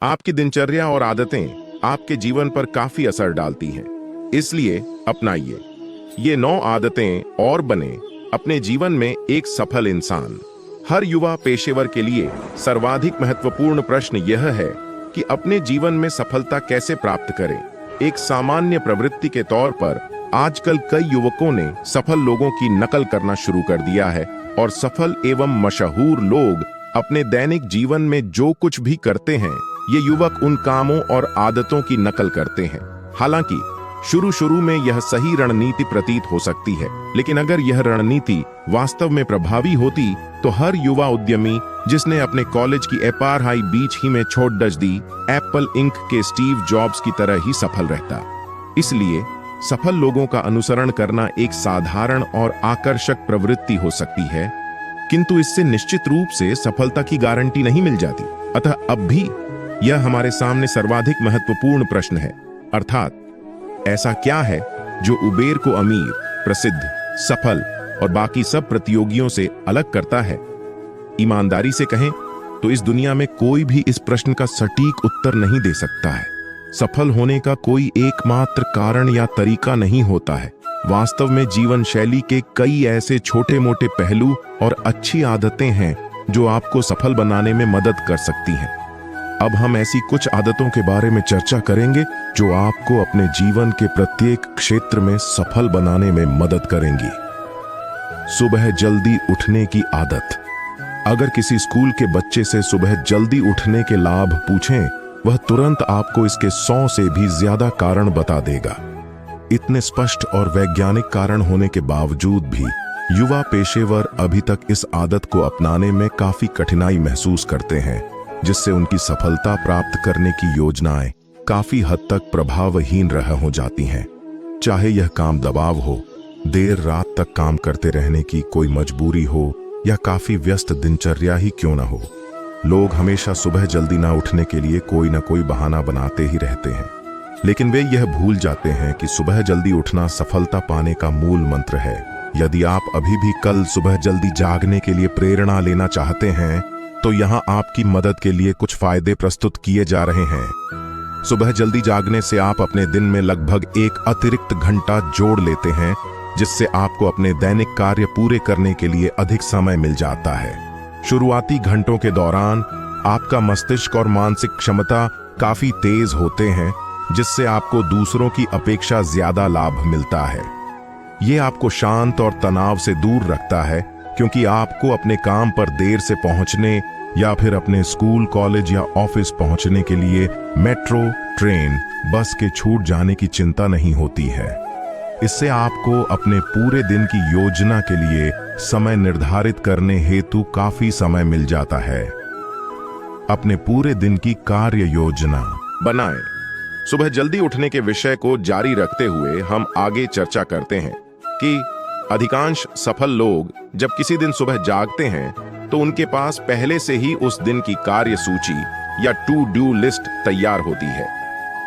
आपकी दिनचर्या और आदतें आपके जीवन पर काफी असर डालती हैं, इसलिए अपनाइए ये 9 आदतें और बने अपने जीवन में एक सफल इंसान। हर युवा पेशेवर के लिए सर्वाधिक महत्वपूर्ण प्रश्न यह है कि अपने जीवन में सफलता कैसे प्राप्त करें। एक सामान्य प्रवृत्ति के तौर पर आजकल कई युवकों ने सफल लोगों की नकल करना शुरू कर दिया है और सफल एवं मशहूर लोग अपने दैनिक जीवन में जो कुछ भी करते हैं, ये युवक उन कामों और आदतों की नकल करते हैं। हालांकि शुरू में यह सही रणनीति प्रतीत हो सकती है, लेकिन अगर यह रणनीति वास्तव में प्रभावी होती तो हर युवा उद्यमी जिसने अपने कॉलेज की पढ़ाई बीच ही में छोड़ दी, एप्पल इंक के स्टीव जॉब्स की तरह ही सफल रहता। इसलिए सफल लोगों का अनुसरण करना एक साधारण और आकर्षक प्रवृत्ति हो सकती है, किंतु इससे निश्चित रूप से सफलता की गारंटी नहीं मिल जाती। अतः अब भी यह हमारे सामने सर्वाधिक महत्वपूर्ण प्रश्न है, अर्थात ऐसा क्या है जो उबेर को अमीर, प्रसिद्ध, सफल और बाकी सब प्रतियोगियों से अलग करता है। ईमानदारी से कहें तो इस दुनिया में कोई भी इस प्रश्न का सटीक उत्तर नहीं दे सकता है। सफल होने का कोई एकमात्र कारण या तरीका नहीं होता है। वास्तव में जीवन शैली के कई ऐसे छोटे मोटे पहलू और अच्छी आदतें हैं जो आपको सफल बनाने में मदद कर सकती हैं। अब हम ऐसी कुछ आदतों के बारे में चर्चा करेंगे जो आपको अपने जीवन के प्रत्येक क्षेत्र में सफल बनाने में मदद करेंगी। सुबह जल्दी उठने की आदत। अगर किसी स्कूल के बच्चे से सुबह जल्दी उठने के लाभ पूछें, वह तुरंत आपको इसके 100 से भी ज्यादा कारण बता देगा। इतने स्पष्ट और वैज्ञानिक कारण होने के बावजूद भी युवा पेशेवर अभी तक इस आदत को अपनाने में काफी कठिनाई महसूस करते हैं, जिससे उनकी सफलता प्राप्त करने की योजनाएं काफी हद तक प्रभावहीन रह हो जाती हैं। चाहे यह काम दबाव हो, देर रात तक काम करते रहने की कोई मजबूरी हो या काफी व्यस्त दिनचर्या ही क्यों न हो, लोग हमेशा सुबह जल्दी ना उठने के लिए कोई ना कोई बहाना बनाते ही रहते हैं। लेकिन वे यह भूल जाते हैं कि सुबह जल्दी उठना सफलता पाने का मूल मंत्र है। यदि आप अभी भी कल सुबह जल्दी जागने के लिए प्रेरणा लेना चाहते हैं, तो यहाँ आपकी मदद के लिए कुछ फायदे प्रस्तुत किए जा रहे हैं। सुबह जल्दी जागने से आप अपने दिन में लगभग एक अतिरिक्त घंटा जोड़ लेते हैं, जिससे आपको अपने दैनिक कार्य पूरे करने के लिए अधिक समय मिल जाता है। शुरुआती घंटों के दौरान आपका मस्तिष्क और मानसिक क्षमता काफी तेज होते हैं, जिससे आपको दूसरों की अपेक्षा ज्यादा लाभ मिलता है। ये आपको शांत और तनाव से दूर रखता है, क्योंकि आपको अपने काम पर देर से पहुंचने या फिर अपने स्कूल, कॉलेज या ऑफिस पहुंचने के लिए मेट्रो, ट्रेन, बस के छूट जाने की चिंता नहीं होती है। इससे आपको अपने पूरे दिन की योजना के लिए समय निर्धारित करने हेतु काफी समय मिल जाता है। अपने पूरे दिन की कार्य योजना बनाएं। सुबह जल्दी उठने के विषय को जारी रखते हुए हम आगे चर्चा करते हैं कि अधिकांश सफल लोग जब किसी दिन सुबह जागते हैं तो उनके पास पहले से ही उस दिन की कार्य सूची या टू डू लिस्ट तैयार होती है।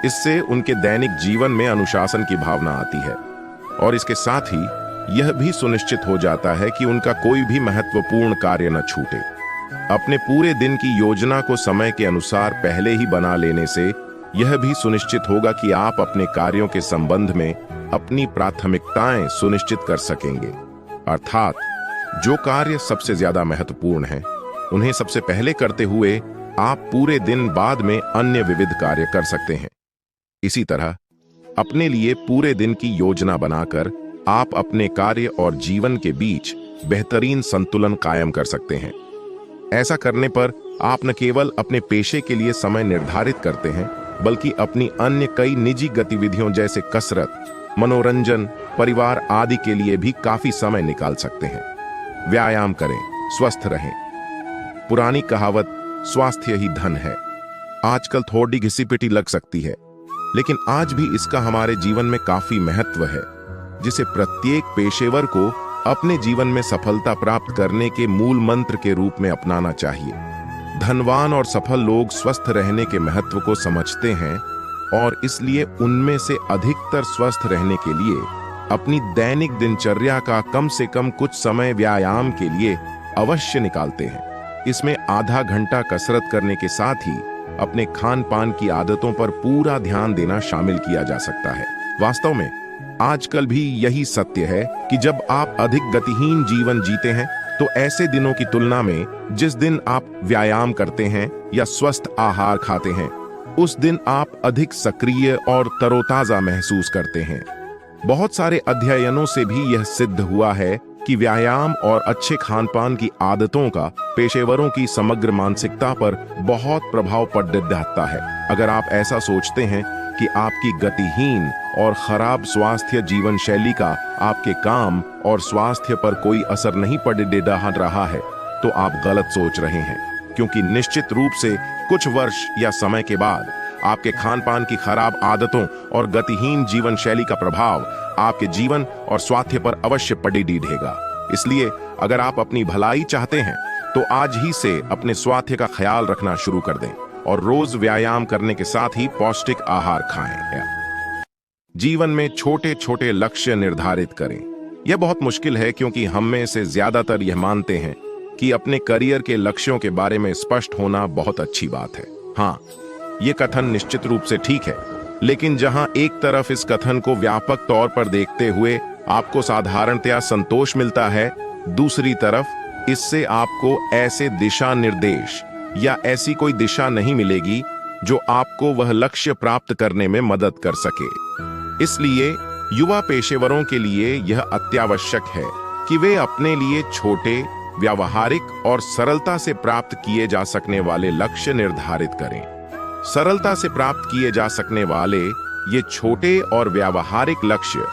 इससे उनके दैनिक जीवन में अनुशासन की भावना आती है और इसके साथ ही यह भी सुनिश्चित हो जाता है कि उनका कोई भी महत्वपूर्ण कार्य न छूटे। अपने पूरे दिन की योजना को समय के अनुसार पहले ही बना लेने से यह भी सुनिश्चित होगा कि आप अपने कार्यों के संबंध में अपनी प्राथमिकताएं सुनिश्चित कर सकेंगे। अर्थात जो कार्य सबसे ज्यादा महत्वपूर्ण हैं, उन्हें सबसे पहले करते हुए आप पूरे दिन बाद में अन्य विविध कार्य कर सकते हैं। इसी तरह अपने लिए पूरे दिन की योजना बनाकर आप अपने कार्य और जीवन के बीच बेहतरीन संतुलन कायम कर सकते हैं। ऐसा करने पर आप न केवल अपने पेशे के लिए समय निर्धारित करते हैं, बल्कि अपनी अन्य कई निजी गतिविधियों जैसे कसरत, मनोरंजन, परिवार आदि के लिए भी काफी समय निकाल सकते हैं। व्यायाम करें, स्वस्थ रहें। पुरानी कहावत स्वास्थ्य ही धन है आजकल थोड़ी घिसी-पिटी लग सकती है, लेकिन आज भी इसका हमारे जीवन में काफी महत्व है, जिसे प्रत्येक पेशेवर को अपने जीवन में सफलता प्राप्त करने के मूल मंत्र के रूप में अपनाना चाहिए। धनवान और सफल लोग स्वस्थ रहने के महत्व को समझते हैं और इसलिए उनमें से अधिकतर स्वस्थ रहने के लिए अपनी दैनिक दिनचर्या का कम से कम कुछ समय व्यायाम के लिए अवश्य निकालते हैं। इसमें आधा घंटा कसरत करने के साथ ही अपने खान पान की आदतों पर पूरा ध्यान देना शामिल किया जा सकता है। वास्तव में आजकल भी यही सत्य है कि जब आप अधिक गतिहीन जीवन जीते हैं तो ऐसे दिनों की तुलना में जिस दिन आप व्यायाम करते हैं या स्वस्थ आहार खाते हैं, उस दिन आप अधिक सक्रिय और तरोताजा महसूस करते हैं। बहुत सारे अध्ययनों से भी यह सिद्ध हुआ है कि व्यायाम और अच्छे खानपान की आदतों का पेशेवरों की समग्र मानसिकता पर बहुत प्रभाव पड़ जाता है। अगर आप ऐसा सोचते हैं कि आपकी गतिहीन और खराब स्वास्थ्य जीवन शैली का आपके काम और स्वास्थ्य पर कोई असर नहीं पड़ रहा है, तो आप गलत सोच रहे हैं, क्योंकि निश्चित रूप से कुछ वर्ष या समय के बाद आपके खानपान की खराब आदतों और गतिहीन जीवन शैली का प्रभाव आपके जीवन और स्वास्थ्य पर अवश्य पड़ेगा। इसलिए अगर आप अपनी भलाई चाहते हैं तो आज ही से अपने स्वास्थ्य का ख्याल रखना शुरू कर दें और रोज व्यायाम करने के साथ ही पौष्टिक आहार खाएं। जीवन में छोटे छोटे लक्ष्य निर्धारित करें। यह बहुत मुश्किल है, क्योंकि हम में से ज्यादातर यह मानते हैं कि अपने करियर के लक्ष्यों के बारे में स्पष्ट होना बहुत अच्छी बात है। हाँ, ये कथन निश्चित रूप से ठीक है, लेकिन जहां एक तरफ इस कथन को व्यापक तौर पर देखते हुए आपको साधारणतया संतोष मिलता है, दूसरी तरफ इससे आपको ऐसे दिशा निर्देश या ऐसी कोई दिशा नहीं मिलेगी जो आपको वह लक्ष्य प्राप्त करने में मदद कर सके। इसलिए युवा पेशेवरों के लिए यह अत्यावश्यक है कि वे अपने लिए छोटे, व्यावहारिक और सरलता से प्राप्त किए जा सकने वाले लक्ष्य निर्धारित करें। सरलता से प्राप्त किए जा सकने वाले ये छोटे और व्यावहारिक लक्ष्य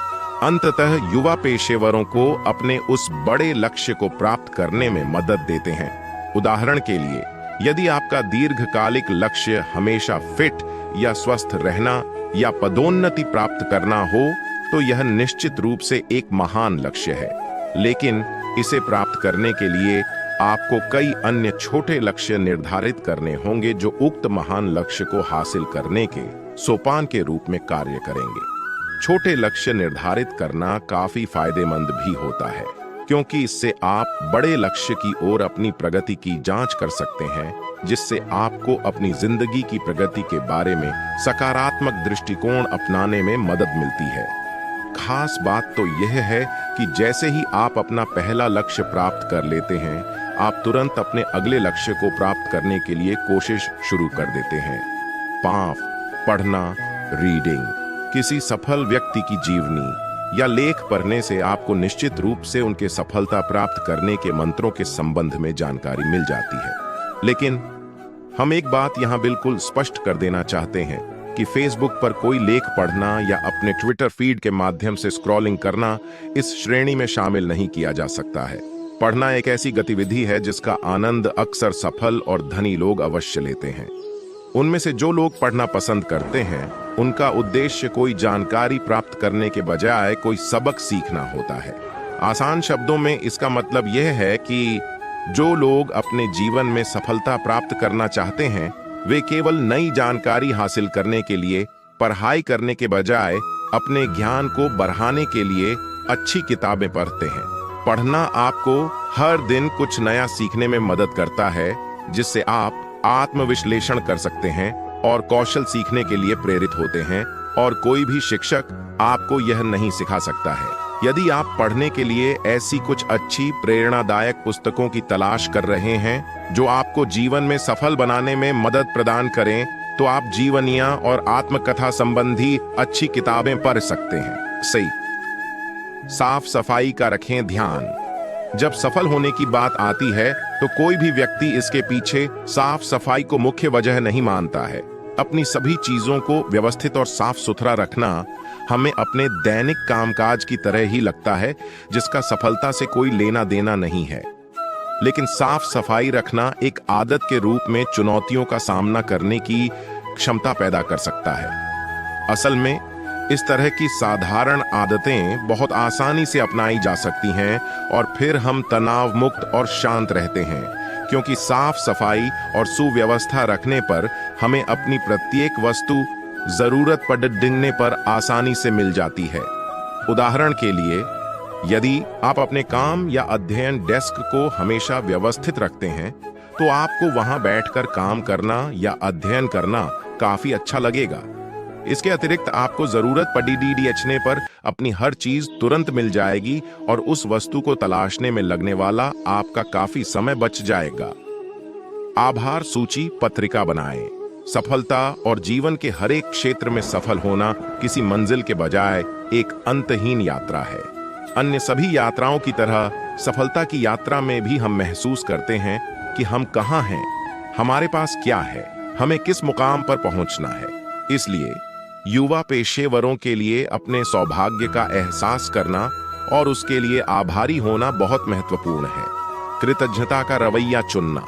अंततः युवा पेशेवरों को अपने उस बड़े लक्ष्य को प्राप्त करने में मदद देते हैं। उदाहरण के लिए, यदि आपका दीर्घकालिक लक्ष्य हमेशा फिट या स्वस्थ रहना या पदोन्नति प्राप्त करना हो, तो यह निश्चित रूप से एक महान लक्ष्य है। लेकिन इसे प्राप्त करने के लिए आपको कई अन्य छोटे लक्ष्य निर्धारित करने होंगे जो उक्त महान लक्ष्य को हासिल करने के सोपान के रूप में कार्य करेंगे। छोटे लक्ष्य निर्धारित करना काफी फायदेमंद भी होता है, क्योंकि इससे आप बड़े लक्ष्य की ओर अपनी प्रगति की जांच कर सकते हैं, जिससे आपको अपनी जिंदगी की प्रगति के बारे में सकारात्मक दृष्टिकोण अपनाने में मदद मिलती है। खास बात तो यह है कि जैसे ही आप अपना पहला लक्ष्य प्राप्त कर लेते हैं, आप तुरंत अपने अगले लक्ष्य को प्राप्त करने के लिए कोशिश शुरू कर देते हैं। पाठ, पढ़ना, रीडिंग, किसी सफल व्यक्ति की जीवनी या लेख पढ़ने से आपको निश्चित रूप से उनके सफलता प्राप्त करने के मंत्रों के संबंध में जानकारी मिल जाती है। लेकिन हम एक बात यहाँ बिल्कुल स्पष्ट कर देना चाहते हैं कि फेसबुक पर कोई लेख पढ़ना या अपने ट्विटर फीड के माध्यम से स्क्रॉलिंग करना इस श्रेणी में शामिल नहीं किया जा सकता है। पढ़ना एक ऐसी गतिविधि है जिसका आनंद अक्सर सफल और धनी लोग अवश्य लेते हैं। उनमें से जो लोग पढ़ना पसंद करते हैं, उनका उद्देश्य कोई जानकारी प्राप्त करने के बजाय कोई सबक सीखना होता है। आसान शब्दों में इसका मतलब यह है कि जो लोग अपने जीवन में सफलता प्राप्त करना चाहते हैं, वे केवल नई जानकारी हासिल करने के लिए पढ़ाई करने के बजाय अपने ज्ञान को बढ़ाने के लिए अच्छी किताबें पढ़ते हैं। पढ़ना आपको हर दिन कुछ नया सीखने में मदद करता है, जिससे आप आत्मविश्लेषण कर सकते हैं और कौशल सीखने के लिए प्रेरित होते हैं, और कोई भी शिक्षक आपको यह नहीं सिखा सकता है। यदि आप पढ़ने के लिए ऐसी कुछ अच्छी प्रेरणादायक पुस्तकों की तलाश कर रहे हैं जो आपको जीवन में सफल बनाने में मदद प्रदान करें, तो आप जीवनियां और आत्मकथा संबंधी अच्छी किताबें पढ़ सकते हैं। सही। साफ सफाई का रखें ध्यान। जब सफल होने की बात आती है तो कोई भी व्यक्ति इसके पीछे साफ सफाई को मुख्य वजह नहीं मानता है। अपनी सभी चीजों को व्यवस्थित और साफ सुथरा रखना हमें अपने दैनिक कामकाज की तरह ही लगता है, जिसका सफलता से कोई लेना देना नहीं है। लेकिन साफ सफाई रखना एक आदत के रूप में चुनौतियों का सामना करने की क्षमता पैदा कर सकता है। असल में इस तरह की साधारण आदतें बहुत आसानी से अपनाई जा सकती हैं और फिर हम तनाव मुक्त और शांत रहते हैं, क्योंकि साफ सफाई और सुव्यवस्था रखने पर हमें अपनी प्रत्येक वस्तु जरूरत पड़ने पर आसानी से मिल जाती है। उदाहरण के लिए, यदि आप अपने काम या अध्ययन डेस्क को हमेशा व्यवस्थित रखते हैं, तो आपको वहां बैठकर काम करना या अध्ययन करना काफी अच्छा लगेगा। इसके अतिरिक्त आपको जरूरत पड़ी डीडीएचने पर अपनी हर चीज तुरंत मिल जाएगी और उस वस्तु को तलाशने में लगने वाला आपका काफी समय बच जाएगा। आभार सूची पत्रिका बनाएं। सफलता और जीवन के हर एक क्षेत्र में सफल होना किसी मंजिल के बजाय एक अंतहीन यात्रा है। अन्य सभी यात्राओं की तरह सफलता की यात्रा में भी हम महसूस करते हैं कि हम कहाँ हैं, हमारे पास क्या है, हमें किस मुकाम पर पहुंचना है। इसलिए युवा पेशेवरों के लिए अपने सौभाग्य का एहसास करना और उसके लिए आभारी होना बहुत महत्वपूर्ण है। कृतज्ञता का रवैया चुनना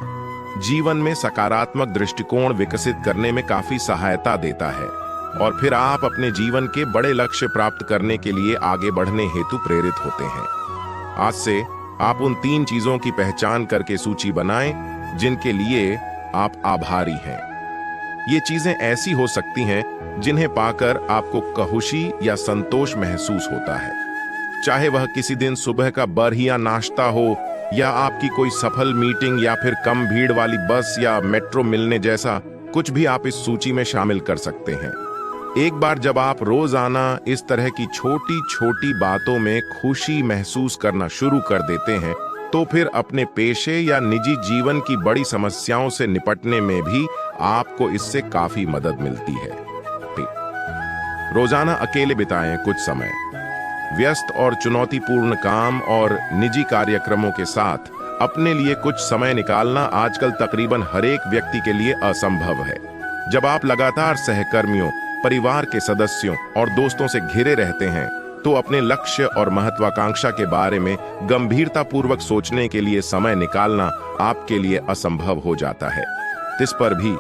जीवन में सकारात्मक दृष्टिकोण विकसित करने में काफी सहायता देता है और फिर आप अपने जीवन के बड़े लक्ष्य प्राप्त करने के लिए आगे बढ़ने हेतु प्रेरित होते हैं। आज से आप उन 3 चीजों की पहचान करके सूची बनाएं जिनके लिए आप आभारी हैं। ये चीजें ऐसी हो सकती हैं जिन्हें पाकर आपको खुशी या संतोष महसूस होता है, चाहे वह किसी दिन सुबह का बढ़िया नाश्ता हो या आपकी कोई सफल मीटिंग या फिर कम भीड़ वाली बस या मेट्रो मिलने जैसा कुछ भी आप इस सूची में शामिल कर सकते हैं। एक बार जब आप रोजाना इस तरह की छोटी छोटी बातों में खुशी महसूस करना शुरू कर देते हैं तो फिर अपने पेशे या निजी जीवन की बड़ी समस्याओं से निपटने में भी आपको इससे काफी मदद मिलती है। रोजाना अकेले बिताएं कुछ समय। व्यस्त और चुनौतीपूर्ण काम और निजी कार्यक्रमों के साथ अपने लिए कुछ समय निकालना आजकल तकरीबन हर एक व्यक्ति के लिए असंभव है। जब आप लगातार सहकर्मियों, परिवार के सदस्यों और दोस्तों से घिरे रहते हैं तो अपने लक्ष्य और महत्वाकांक्षा के बारे में गंभीरतापूर्वक सोचने के लिए समय निकालना आपके लिए असंभव हो जाता है। इस पर भी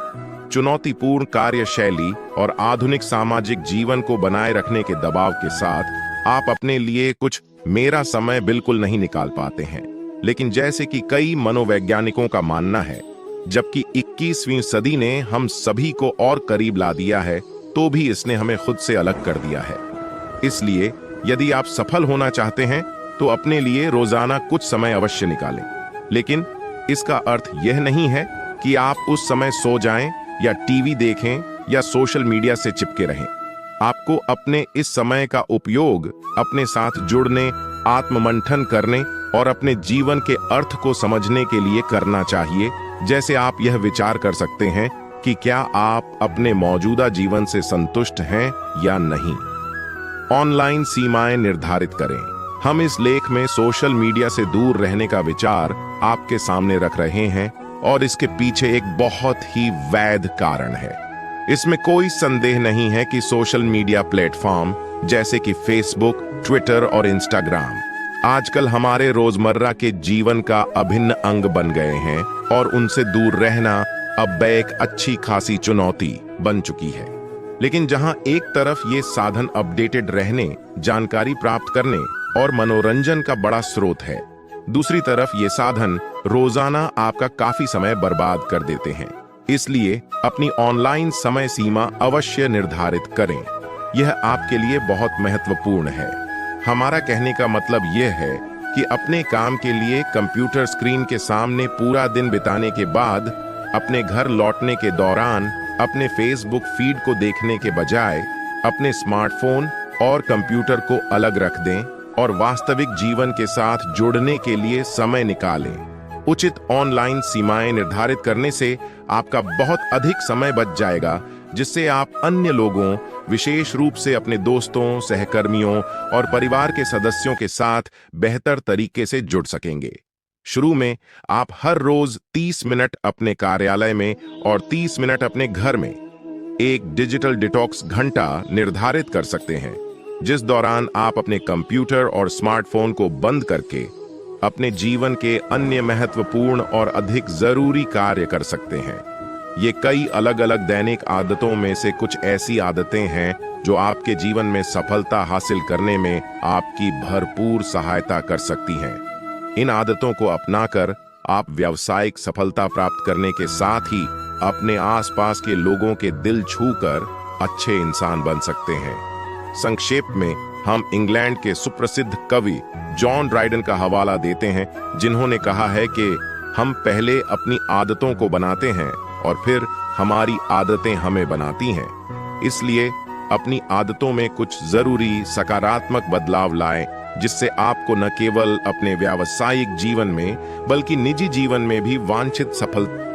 चुनौतीपूर्ण कार्यशैली और आधुनिक सामाजिक जीवन को बनाए रखने के दबाव के साथ आप अपने लिए कुछ मेरा समय बिल्कुल नहीं निकाल पाते हैं। लेकिन जैसे कि कई मनोवैज्ञानिकों का मानना है, जबकि 21वीं सदी ने हम सभी को और करीब ला दिया है तो भी इसने हमें खुद से अलग कर दिया है। इसलिए यदि आप सफल होना चाहते हैं तो अपने लिए रोजाना कुछ समय अवश्य निकालें। लेकिन इसका अर्थ यह नहीं है कि आप उस समय सो जाएं या टीवी देखें या सोशल मीडिया से चिपके रहें। आपको अपने इस समय का उपयोग अपने साथ जुड़ने, आत्ममंथन करने और अपने जीवन के अर्थ को समझने के लिए करना चाहिए। जैसे आप यह विचार कर सकते हैं कि क्या आप अपने मौजूदा जीवन से संतुष्ट हैं या नहीं। ऑनलाइन सीमाएं निर्धारित करें। हम इस लेख में सोशल मीडिया से दूर रहने का विचार आपके सामने रख रहे हैं और इसके पीछे एक बहुत ही वैध कारण है। इसमें कोई संदेह नहीं है कि सोशल मीडिया प्लेटफॉर्म जैसे कि फेसबुक, ट्विटर और इंस्टाग्राम आजकल हमारे रोजमर्रा के जीवन का अभिन्न अंग बन गए हैं और उनसे दूर रहना अब एक अच्छी खासी चुनौती बन चुकी है। लेकिन जहां एक तरफ ये साधन अपडेटेड रहने, जानकारी प्राप्त करने और मनोरंजन का बड़ा स्रोत है, दूसरी तरफ ये साधन रोजाना आपका काफी समय बर्बाद कर देते हैं। इसलिए अपनी ऑनलाइन समय सीमा अवश्य निर्धारित करें। यह आपके लिए बहुत महत्वपूर्ण है। हमारा कहने का मतलब यह है कि अपने काम के लिए कंप्यूटर स्क्रीन के सामने पूरा दिन बिताने के बाद अपने घर लौटने के दौरान अपने फेसबुक फीड को देखने के बजाय अपने स्मार्टफोन और कंप्यूटर को अलग रख दें और वास्तविक जीवन के साथ जुड़ने के लिए समय निकालें। उचित ऑनलाइन सीमाएं निर्धारित करने से आपका बहुत अधिक समय बच जाएगा, जिससे आप अन्य लोगों, विशेष रूप से अपने दोस्तों, सहकर्मियों और परिवार के सदस्यों के साथ बेहतर तरीके से जुड़ सकेंगे। शुरू में आप हर रोज 30 मिनट अपने कार्यालय में और 30 मिनट अपने घर में एक डिजिटल डिटॉक्स घंटा निर्धारित कर सकते हैं, जिस दौरान आप अपने कंप्यूटर और स्मार्टफोन को बंद करके अपने जीवन के अन्य महत्वपूर्ण और अधिक जरूरी कार्य कर सकते हैं। ये कई अलग अलग दैनिक आदतों में से कुछ ऐसी आदतें हैं जो आपके जीवन में सफलता हासिल करने में आपकी भरपूर सहायता कर सकती हैं। इन आदतों को अपनाकर आप व्यावसायिक सफलता प्राप्त करने के साथ ही अपने आसपास के लोगों के दिल छूकर अच्छे इंसान बन सकते हैं। संक्षेप में हम इंग्लैंड के सुप्रसिद्ध कवि जॉन ड्राइडन का हवाला देते हैं, जिन्होंने कहा है कि हम पहले अपनी आदतों को बनाते हैं और फिर हमारी आदतें हमें बनाती हैं। इसलिए अपनी आदतों में कुछ जरूरी सकारात्मक बदलाव लाएं, जिससे आपको न केवल अपने व्यावसायिक जीवन में बल्कि निजी जीवन में भी वांछित सफलता